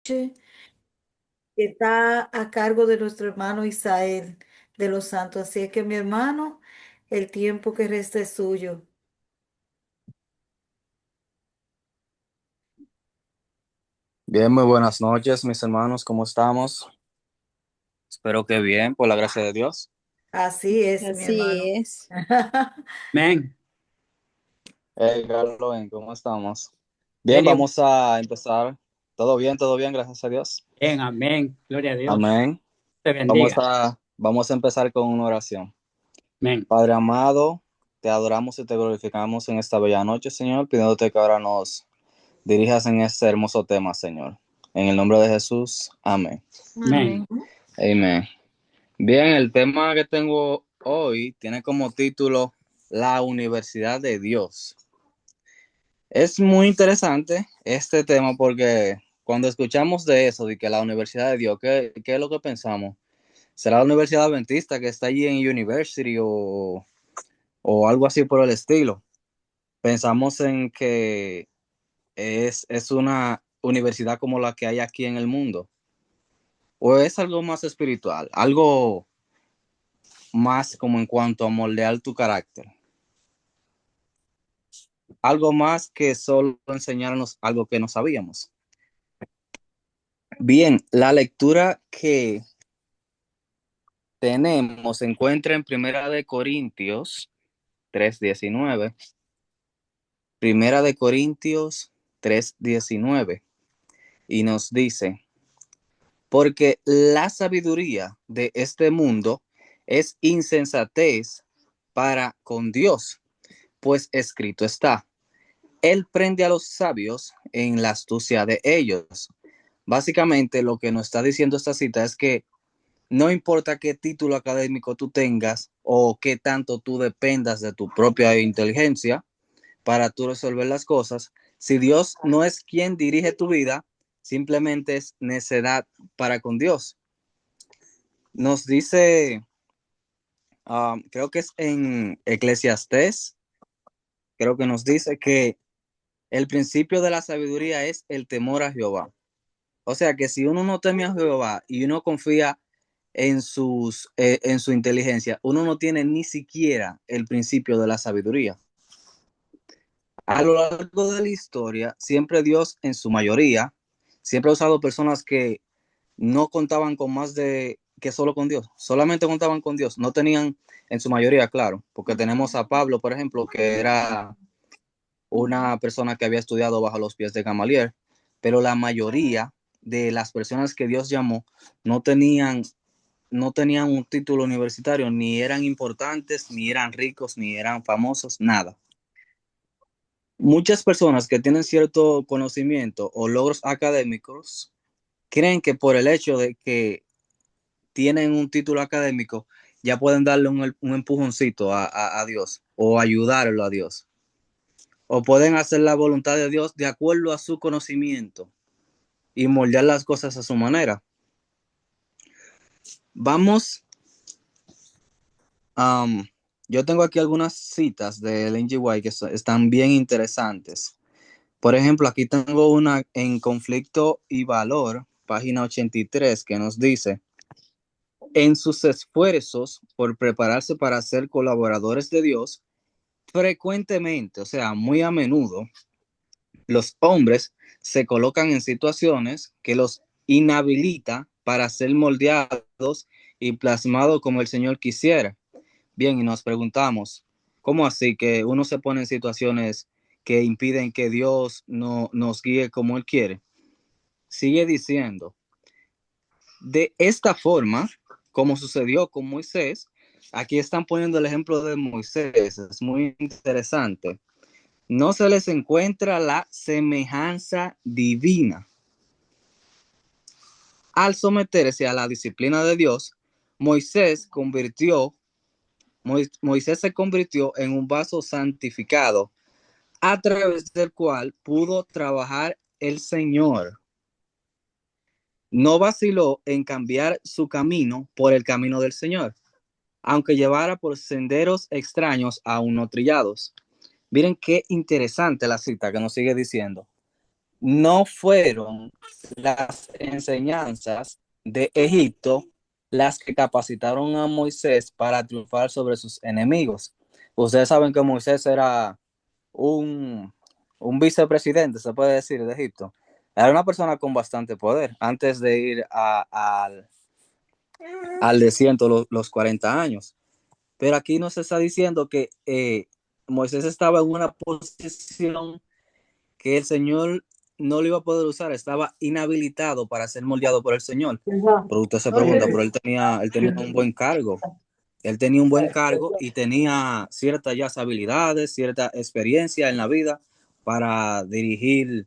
que está a cargo de nuestro hermano Isael de los Santos. Así es que mi hermano, el tiempo que resta es suyo. Bien, muy buenas noches, mis hermanos, ¿cómo estamos? Espero que bien, por la gracia de Dios. Así es, mi Así hermano. es. Amén. Hey, Carlos, ¿cómo estamos? Bien, Serio. vamos a empezar. Todo bien, gracias a Dios. Bien, amén. Gloria a Dios. Amén. Te Vamos bendiga. a, vamos a empezar con una oración. Amén. Padre amado, te adoramos y te glorificamos en esta bella noche, Señor, pidiéndote que ahora nos dirijas en este hermoso tema, Señor. En el nombre de Jesús, amén. Amén. Amén. Amén. Bien, el tema que tengo hoy tiene como título La Universidad de Dios. Es muy interesante este tema porque cuando escuchamos de eso, de que la Universidad de Dios, ¿qué es lo que pensamos? ¿Será la Universidad Adventista que está allí en University o algo así por el estilo? Pensamos en que es una universidad como la que hay aquí en el mundo, o es algo más espiritual, algo más como en cuanto a moldear tu carácter, algo más que solo enseñarnos algo que no sabíamos. Bien, la lectura que tenemos se encuentra en Primera de Corintios 3:19. Primera de Corintios 3:19. Y nos dice, porque la sabiduría de este mundo es insensatez para con Dios, pues escrito está, Él prende a los sabios en la astucia de ellos. Básicamente lo que nos está diciendo esta cita es que no importa qué título académico tú tengas o qué tanto tú dependas de tu propia inteligencia para tú resolver las cosas, si Dios no es quien dirige tu vida, simplemente es necedad para con Dios. Nos dice, creo que es en Eclesiastés, creo que nos dice que el principio de la sabiduría es el temor a Jehová. O sea que si uno no teme a Jehová y uno confía en su inteligencia, uno no tiene ni siquiera el principio de la sabiduría. A lo largo de la historia, siempre Dios, en su mayoría, siempre ha usado personas que no contaban con más de que solo con Dios, solamente contaban con Dios, no tenían en su mayoría, claro, porque tenemos a Pablo, por ejemplo, que era una persona que había estudiado bajo los pies de Gamaliel, pero la mayoría de las personas que Dios llamó no tenían no tenían un título universitario, ni eran importantes, ni eran ricos, ni eran famosos, nada. Muchas personas que tienen cierto conocimiento o logros académicos creen que por el hecho de que tienen un título académico ya pueden darle un empujoncito a Dios o ayudarlo a Dios. O pueden hacer la voluntad de Dios de acuerdo a su conocimiento y moldear las cosas a su manera. Vamos. Um, yo tengo aquí algunas citas de Ellen G. White que están bien interesantes. Por ejemplo, aquí tengo una en Conflicto y Valor, página 83, que nos dice, en sus esfuerzos por prepararse para ser colaboradores de Dios, frecuentemente, o sea, muy a menudo, los hombres se colocan en situaciones que los inhabilita para ser moldeados y plasmados como el Señor quisiera. Bien, y nos preguntamos, ¿cómo así que uno se pone en situaciones que impiden que Dios no nos guíe como Él quiere? Sigue diciendo, de esta forma, como sucedió con Moisés, aquí están poniendo el ejemplo de Moisés, es muy interesante. No se les encuentra la semejanza divina. Al someterse a la disciplina de Dios, Moisés convirtió, Moisés se convirtió en un vaso santificado a través del cual pudo trabajar el Señor. No vaciló en cambiar su camino por el camino del Señor, aunque llevara por senderos extraños aún no trillados. Miren qué interesante la cita que nos sigue diciendo. no fueron las enseñanzas de Egipto las que capacitaron a Moisés para triunfar sobre sus enemigos. Ustedes saben que Moisés era un, un vicepresidente, se puede decir, de Egipto. Era una persona con bastante poder antes de ir al desierto los 40 años. Pero aquí nos está diciendo que Moisés estaba en una posición que el Señor no lo iba a poder usar, estaba inhabilitado para ser moldeado por el Señor. Pero usted se pregunta, pero él tenía un buen cargo. Él tenía un buen cargo y tenía ciertas ya habilidades, cierta experiencia en la vida para dirigir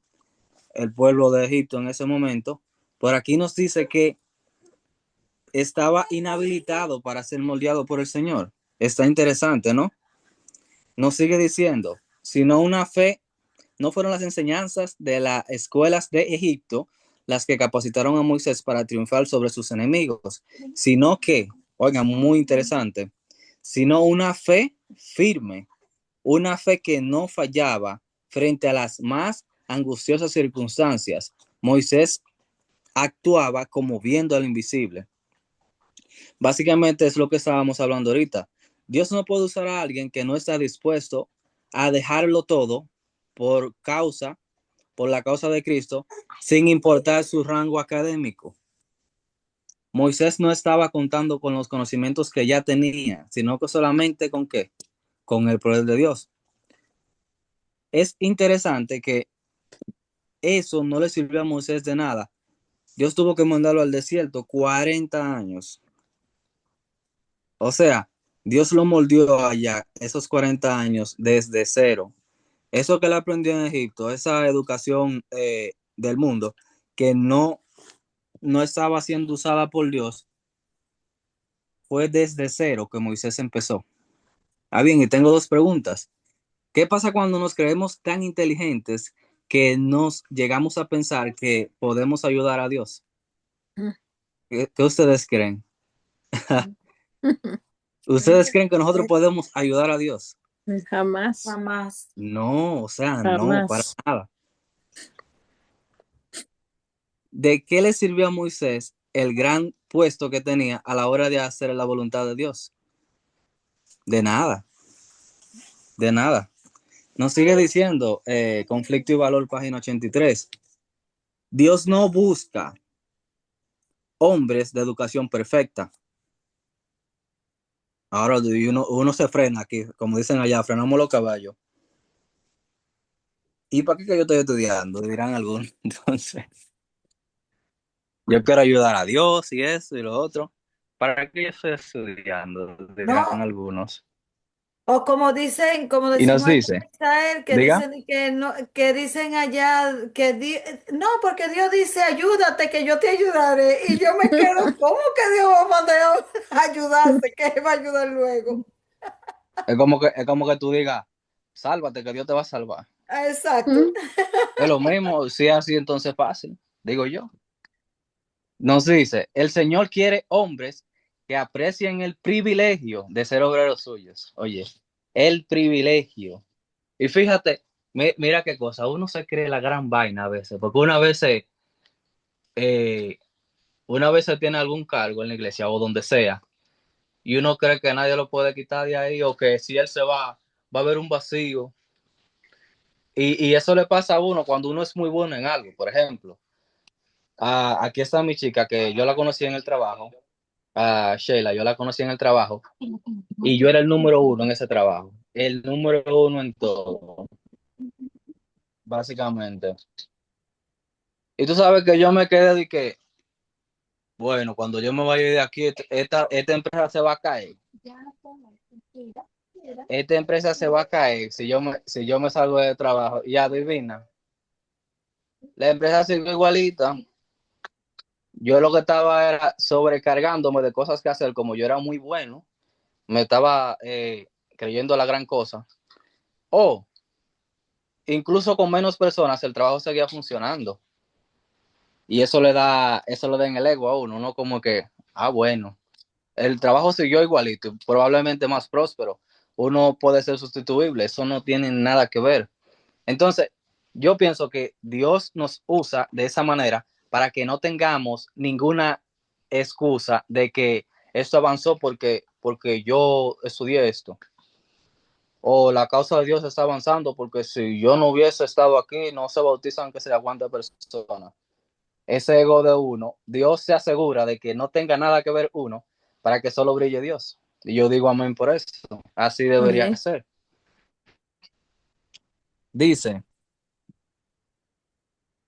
el pueblo de Egipto en ese momento. Por aquí nos dice que estaba inhabilitado para ser moldeado por el Señor. Está interesante, ¿no? Nos sigue diciendo, sino una fe, no fueron las enseñanzas de las escuelas de Egipto las que capacitaron a Moisés para triunfar sobre sus enemigos, sino que, oigan, muy interesante, sino una fe firme, una fe que no fallaba frente a las más angustiosas circunstancias. Moisés actuaba como viendo al invisible. Básicamente es lo que estábamos hablando ahorita. Dios no puede usar a alguien que no está dispuesto a dejarlo todo por la causa de Cristo, sin importar su rango académico. Moisés no estaba contando con los conocimientos que ya tenía, sino que solamente con qué, con el poder de Dios. Es interesante que eso no le sirvió a Moisés de nada. Dios tuvo que mandarlo al desierto 40 años. O sea, Dios lo moldeó allá esos 40 años desde cero. Eso que él aprendió en Egipto, esa educación del mundo que no estaba siendo usada por Dios, fue desde cero que Moisés empezó. Ah, bien, y tengo dos preguntas. ¿Qué pasa cuando nos creemos tan inteligentes que nos llegamos a pensar que podemos ayudar a Dios? ¿Qué ustedes creen? ¿Ustedes creen que nosotros podemos ayudar a Dios? Jamás, Jamás. No, o sea, no, para jamás. nada. ¿De qué le sirvió a Moisés el gran puesto que tenía a la hora de hacer la voluntad de Dios? De nada, de nada. Nos sigue diciendo, Conflicto y Valor, página 83. Dios no busca hombres de educación perfecta. Ahora uno se frena aquí, como dicen allá, frenamos los caballos. ¿Y para qué que yo estoy estudiando? Dirán algunos. Entonces, yo quiero ayudar a Dios y eso y lo otro. ¿Para qué yo estoy estudiando? Dirán No, algunos. o como Y nos decimos allá dice, en Israel, que diga, dicen que no, que dicen allá no, porque Dios dice ayúdate, que yo te ayudaré. Y yo me quedo, ¿cómo que Dios va a mandar a ayudarse? ¿Que va a ayudar luego? es como que tú digas, sálvate, que Dios te va a salvar. Ah, exacto. Mm, Es lo mismo, si es así, entonces fácil, digo yo. Nos dice, el Señor quiere hombres que aprecien el privilegio de ser obreros suyos. Oye, el privilegio. Y fíjate, mira qué cosa, uno se cree la gran vaina a veces, porque eh, una vez se tiene algún cargo en la iglesia o donde sea, y uno cree que nadie lo puede quitar de ahí, o que si él se va a haber un vacío. Y eso le pasa a uno cuando uno es muy bueno en algo. Por ejemplo, aquí está mi chica que yo la conocí en el trabajo, a Sheila, yo la conocí en el trabajo y yo era el número uno en ese trabajo, el número uno en todo, básicamente. Y tú sabes que yo me quedé de que, bueno, cuando yo me vaya de aquí, esta empresa se va a caer. Esta empresa se va a caer si yo me salgo de trabajo. Y adivina, la empresa sigue igualita. Yo lo que estaba era sobrecargándome de cosas que hacer, como yo era muy bueno, me estaba creyendo la gran cosa. O incluso con menos personas el trabajo seguía funcionando. Y eso le da en el ego a uno, ¿no? Como que, bueno, el trabajo siguió igualito, probablemente más próspero. Uno puede ser sustituible, eso no tiene nada que ver. Entonces, yo pienso que Dios nos usa de esa manera para que no tengamos ninguna excusa de que esto avanzó porque yo estudié esto. O la causa de Dios está avanzando porque si yo no hubiese estado aquí, no se bautizan que se aguanta personas. Ese ego de uno, Dios se asegura de que no tenga nada que ver uno para que solo brille Dios. Y yo digo amén por eso. Así debería Amén. ser. Dice,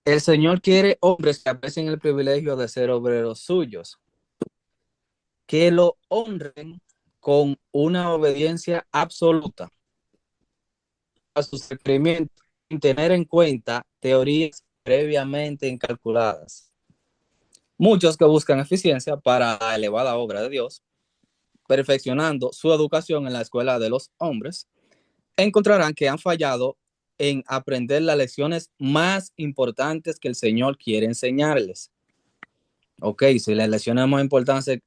el Señor quiere hombres que aprecien el privilegio de ser obreros suyos, que lo honren con una obediencia absoluta a sus requerimientos, sin tener en cuenta teorías previamente incalculadas. Muchos que buscan eficiencia para la elevada obra de Dios, perfeccionando su educación en la escuela de los hombres, encontrarán que han fallado en aprender las lecciones más importantes que el Señor quiere enseñarles. Ok, si las lecciones más importantes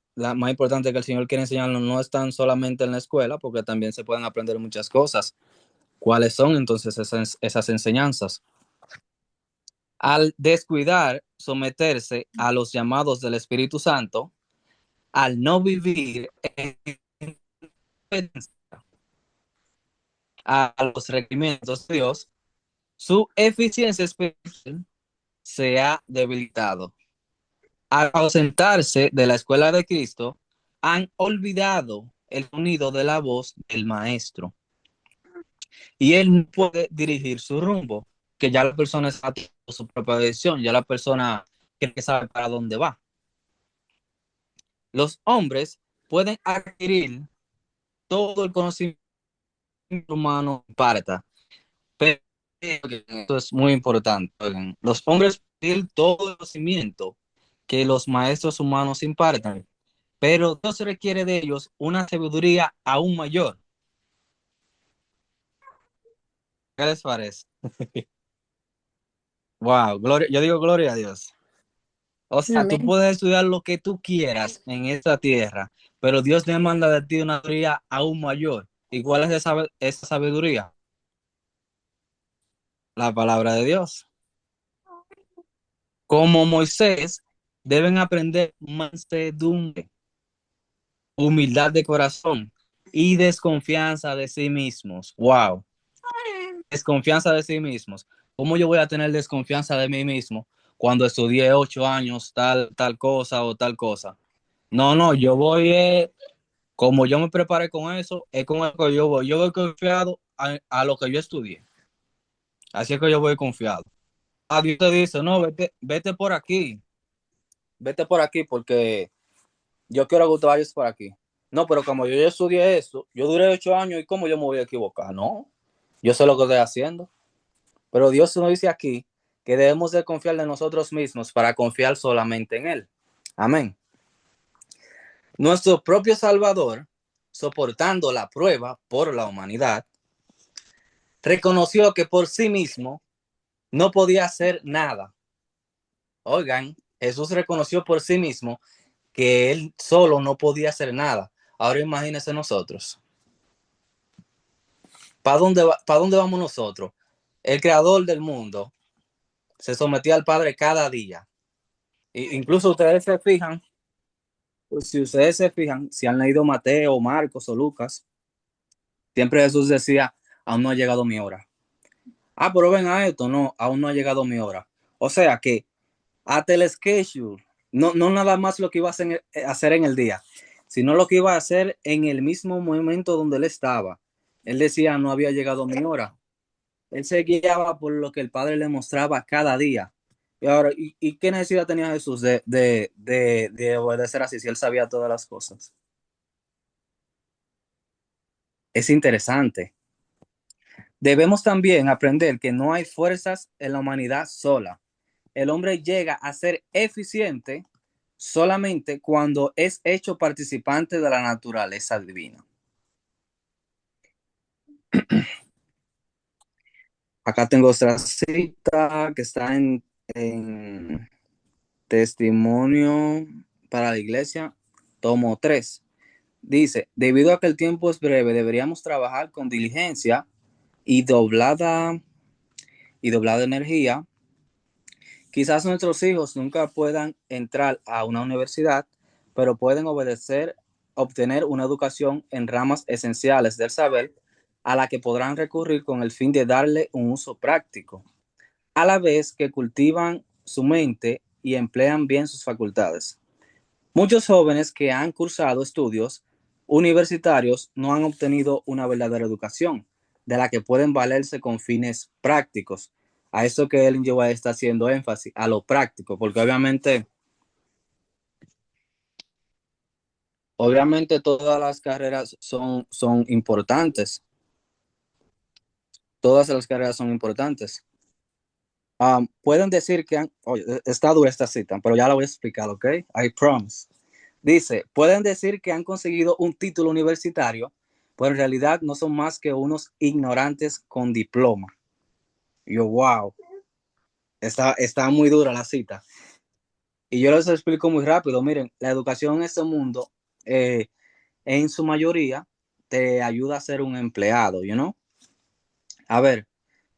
que el Señor quiere enseñarnos no están solamente en la escuela, porque también se pueden aprender muchas cosas. ¿Cuáles son entonces esas enseñanzas? Al descuidar someterse a los llamados del Espíritu Santo, al no vivir a los requerimientos de Dios, su eficiencia espiritual se ha debilitado. Al ausentarse de la escuela de Cristo, han olvidado el sonido de la voz del Maestro y él no puede dirigir su rumbo, que ya la persona está tomando su propia decisión, ya la persona cree que sabe para dónde va. Los hombres pueden adquirir todo el conocimiento humano parta, pero esto es muy importante. Los hombres pueden adquirir todo el conocimiento que los maestros humanos impartan, pero Dios requiere de ellos una sabiduría aún mayor. ¿Qué les parece? Wow, gloria, yo digo gloria a Dios. O sea, tú Amén. puedes estudiar lo que tú quieras en esta tierra, pero Dios demanda de ti una sabiduría aún mayor. ¿Y cuál es esa sabiduría? La palabra de Dios. Como Moisés, deben aprender mansedumbre, humildad de corazón y desconfianza de sí mismos. Wow, desconfianza de sí mismos. ¿Cómo yo voy a tener desconfianza de mí mismo cuando estudié 8 años tal cosa o tal cosa? No, no, yo voy, como yo me preparé con eso, es con lo que yo voy. Yo voy confiado a lo que yo estudié. Así es que yo voy confiado. A Dios te dice, no, vete por aquí porque yo quiero que te vayas por aquí. No, pero como yo ya estudié eso, yo duré 8 años y cómo yo me voy a equivocar. No, yo sé lo que estoy haciendo. Pero Dios nos dice aquí que debemos de confiar en nosotros mismos para confiar solamente en Él. Amén. Nuestro propio Salvador, soportando la prueba por la humanidad, reconoció que por sí mismo no podía hacer nada. Oigan, Jesús reconoció por sí mismo que él solo no podía hacer nada. Ahora imagínense nosotros. ¿Para dónde vamos nosotros? El creador del mundo se sometía al Padre cada día. Incluso ustedes se fijan, pues, si ustedes se fijan, si han leído Mateo, Marcos o Lucas, siempre Jesús decía, aún no ha llegado mi hora. Ah, pero ven a esto, no, aún no ha llegado mi hora. O sea que hasta el schedule, no nada más lo que iba a hacer en el día, sino lo que iba a hacer en el mismo momento donde él estaba. Él decía, no había llegado mi hora. Él se guiaba por lo que el Padre le mostraba cada día. Y ahora, ¿y qué necesidad tenía Jesús de obedecer así si él sabía todas las cosas? Es interesante. Debemos también aprender que no hay fuerzas en la humanidad sola. El hombre llega a ser eficiente solamente cuando es hecho participante de la naturaleza divina. Acá tengo otra cita que está en Testimonio para la Iglesia, tomo 3. Dice, debido a que el tiempo es breve, deberíamos trabajar con diligencia y doblada y doblada energía. Quizás nuestros hijos nunca puedan entrar a una universidad, pero pueden obtener una educación en ramas esenciales del saber a la que podrán recurrir con el fin de darle un uso práctico, a la vez que cultivan su mente y emplean bien sus facultades. Muchos jóvenes que han cursado estudios universitarios no han obtenido una verdadera educación de la que pueden valerse con fines prácticos. A eso que Ellen G. White está haciendo énfasis, a lo práctico, porque obviamente todas las carreras son importantes. Todas las carreras son importantes. Pueden decir que está dura esta cita, pero ya la voy a explicar, ¿ok? I promise. Dice, pueden decir que han conseguido un título universitario, pero en realidad no son más que unos ignorantes con diploma. Yo, wow, está muy dura la cita. Y yo les explico muy rápido. Miren, la educación en este mundo, en su mayoría, te ayuda a ser un empleado, you know? A ver,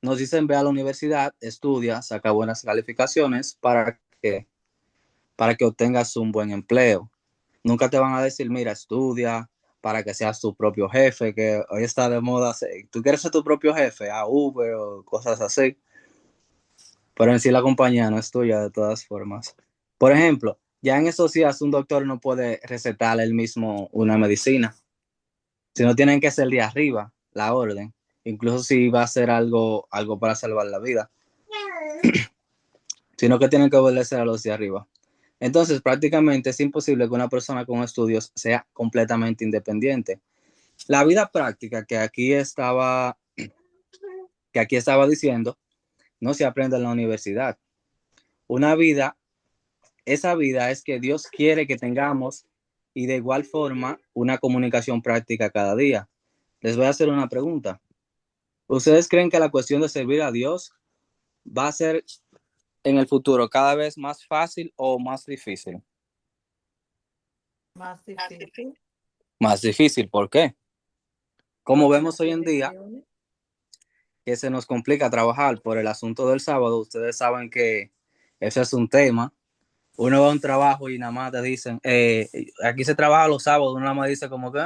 nos dicen ve a la universidad, estudia, saca buenas calificaciones para que obtengas un buen empleo. Nunca te van a decir, mira, estudia para que seas tu propio jefe, que hoy está de moda. Tú quieres ser tu propio jefe, a Uber o cosas así, pero en sí la compañía no es tuya de todas formas. Por ejemplo, ya en estos días un doctor no puede recetar él mismo una medicina, sino tienen que ser de arriba la orden, incluso si va a ser algo para salvar la vida, sino que tienen que obedecer a los de arriba. Entonces, prácticamente es imposible que una persona con estudios sea completamente independiente. La vida práctica que aquí estaba diciendo, no se aprende en la universidad. Una vida, esa vida es que Dios quiere que tengamos y de igual forma una comunicación práctica cada día. Les voy a hacer una pregunta. ¿Ustedes creen que la cuestión de servir a Dios va a ser en el futuro cada vez más fácil o más difícil? Más difícil. Más difícil, ¿por qué? Como vemos hoy en día, que se nos complica trabajar por el asunto del sábado, ustedes saben que ese es un tema. Uno va a un trabajo y nada más te dicen, aquí se trabaja los sábados, uno nada más dice como que,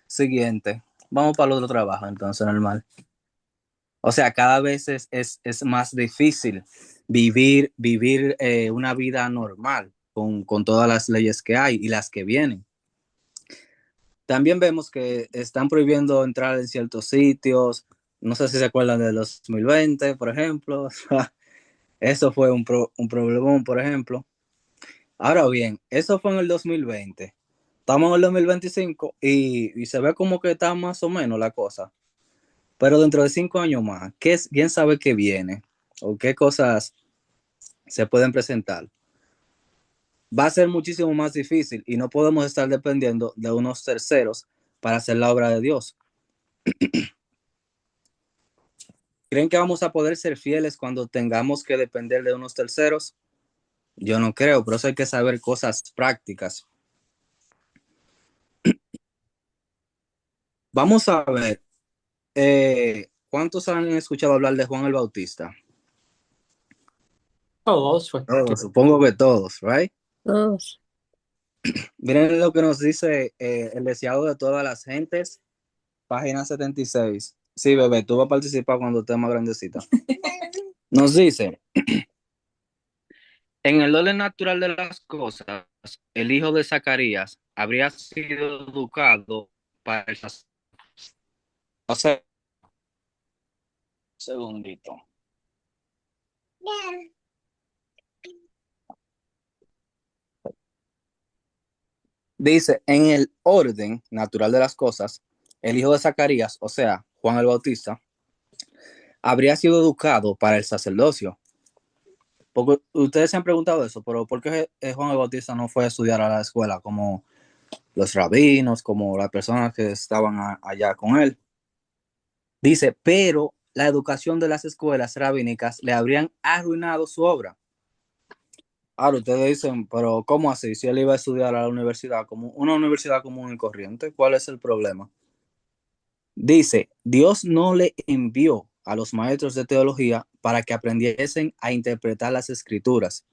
siguiente, vamos para el otro trabajo, entonces normal. O sea, cada vez es más difícil vivir una vida normal con todas las leyes que hay y las que vienen. También vemos que están prohibiendo entrar en ciertos sitios. No sé si se acuerdan de los 2020, por ejemplo. Eso fue un problemón, por ejemplo. Ahora bien, eso fue en el 2020. Estamos en el 2025 y se ve como que está más o menos la cosa. Pero dentro de 5 años más, ¿quién sabe qué viene? ¿O qué cosas se pueden presentar? Va a ser muchísimo más difícil y no podemos estar dependiendo de unos terceros para hacer la obra de Dios. ¿Creen que vamos a poder ser fieles cuando tengamos que depender de unos terceros? Yo no creo, pero eso hay que saber cosas prácticas. Vamos a ver, ¿cuántos han escuchado hablar de Juan el Bautista? Todos. Todos, supongo que todos, right? Todos. Miren lo que nos dice el deseado de todas las gentes, página 76. Sí, bebé, tú vas a participar cuando estés más grandecita. Nos dice, en el orden natural de las cosas, el hijo de Zacarías habría sido educado para el sacerdocio. O sea, segundito. Dice, en el orden natural de las cosas, el hijo de Zacarías, o sea, Juan el Bautista, habría sido educado para el sacerdocio. Porque ustedes se han preguntado eso, pero ¿por qué Juan el Bautista no fue a estudiar a la escuela como los rabinos, como las personas que estaban allá con él? Dice, pero la educación de las escuelas rabínicas le habrían arruinado su obra. Ahora ustedes dicen, pero ¿cómo así? Si él iba a estudiar a la universidad, como una universidad común y corriente, ¿cuál es el problema? Dice, Dios no le envió a los maestros de teología para que aprendiesen a interpretar las escrituras.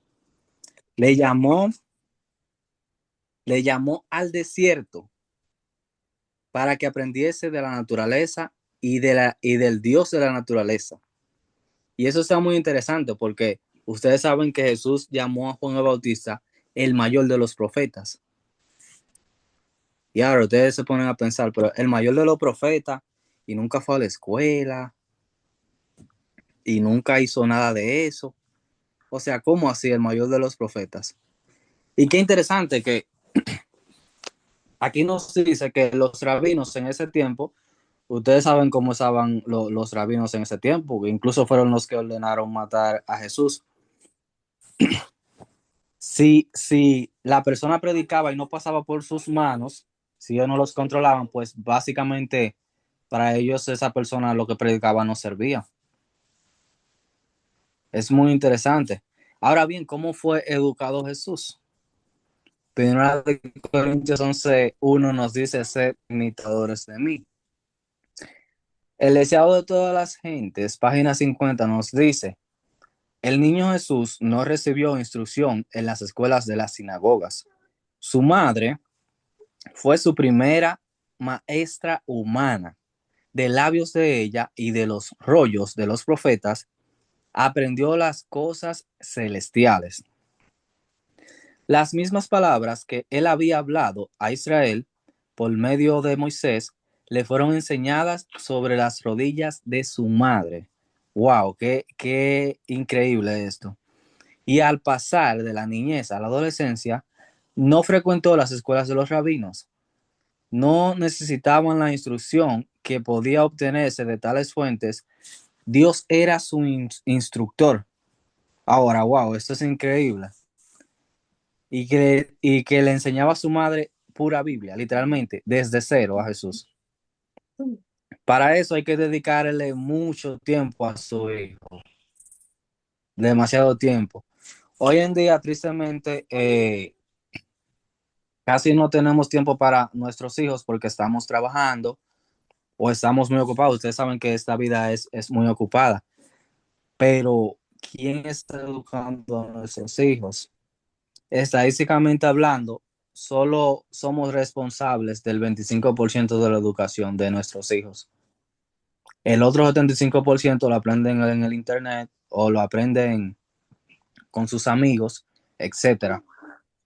Le llamó al desierto para que aprendiese de la naturaleza y del Dios de la naturaleza. Y eso está muy interesante porque ustedes saben que Jesús llamó a Juan el Bautista el mayor de los profetas. Y ahora ustedes se ponen a pensar, pero el mayor de los profetas y nunca fue a la escuela y nunca hizo nada de eso. O sea, ¿cómo así el mayor de los profetas? Y qué interesante que aquí nos dice que los rabinos en ese tiempo, ustedes saben cómo estaban los rabinos en ese tiempo, que incluso fueron los que ordenaron matar a Jesús. Si la persona predicaba y no pasaba por sus manos, si ellos no los controlaban, pues básicamente para ellos esa persona lo que predicaba no servía. Es muy interesante. Ahora bien, ¿cómo fue educado Jesús? Primera de Corintios 11:1 nos dice: ser imitadores de mí. El deseado de todas las gentes, página 50, nos dice: el niño Jesús no recibió instrucción en las escuelas de las sinagogas. Su madre fue su primera maestra humana. De labios de ella y de los rollos de los profetas, aprendió las cosas celestiales. Las mismas palabras que él había hablado a Israel por medio de Moisés le fueron enseñadas sobre las rodillas de su madre. ¡Wow! ¡Qué increíble esto! Y al pasar de la niñez a la adolescencia, no frecuentó las escuelas de los rabinos. No necesitaban la instrucción que podía obtenerse de tales fuentes. Dios era su instructor. Ahora, wow, esto es increíble. Y que le enseñaba a su madre pura Biblia, literalmente, desde cero a Jesús. Para eso hay que dedicarle mucho tiempo a su hijo, demasiado tiempo. Hoy en día, tristemente, casi no tenemos tiempo para nuestros hijos porque estamos trabajando o estamos muy ocupados. Ustedes saben que esta vida es muy ocupada, pero ¿quién está educando a nuestros hijos? Estadísticamente hablando, solo somos responsables del 25% de la educación de nuestros hijos. El otro 75% lo aprenden en el internet o lo aprenden con sus amigos, etcétera.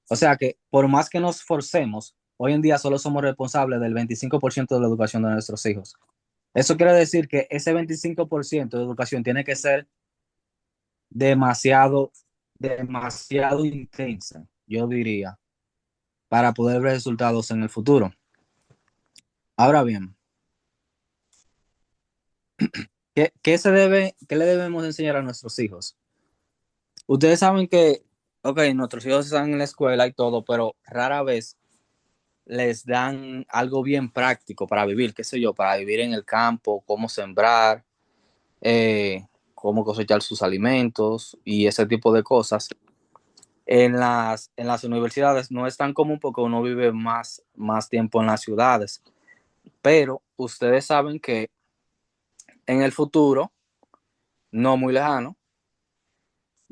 O sea que por más que nos forcemos, hoy en día solo somos responsables del 25% de la educación de nuestros hijos. Eso quiere decir que ese 25% de educación tiene que ser demasiado, demasiado intensa, yo diría, para poder ver resultados en el futuro. Ahora bien, ¿qué le debemos enseñar a nuestros hijos? Ustedes saben que, ok, nuestros hijos están en la escuela y todo, pero rara vez les dan algo bien práctico para vivir, qué sé yo, para vivir en el campo, cómo sembrar, cómo cosechar sus alimentos y ese tipo de cosas. En las universidades no es tan común porque uno vive más tiempo en las ciudades, pero ustedes saben que en el futuro, no muy lejano,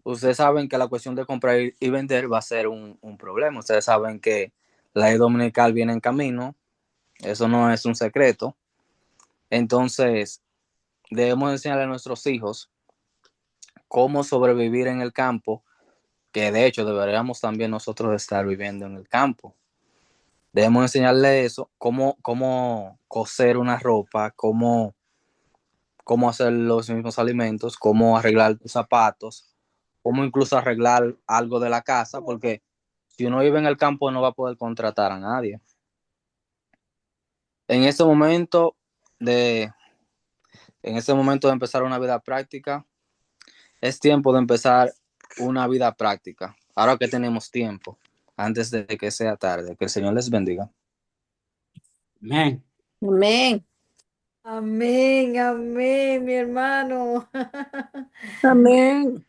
ustedes saben que la cuestión de comprar y vender va a ser un problema. Ustedes saben que la ley dominical viene en camino, eso no es un secreto. Entonces, debemos enseñarle a nuestros hijos cómo sobrevivir en el campo, que de hecho deberíamos también nosotros estar viviendo en el campo. Debemos enseñarle eso, cómo coser una ropa, cómo hacer los mismos alimentos, cómo arreglar zapatos, cómo incluso arreglar algo de la casa, porque si uno vive en el campo no va a poder contratar a nadie. En ese momento de, en ese momento de empezar una vida práctica, es tiempo de empezar una vida práctica. Ahora que tenemos tiempo, antes de que sea tarde, que el Señor les bendiga. Amén. Amén. Amén, amén, mi hermano. Amén.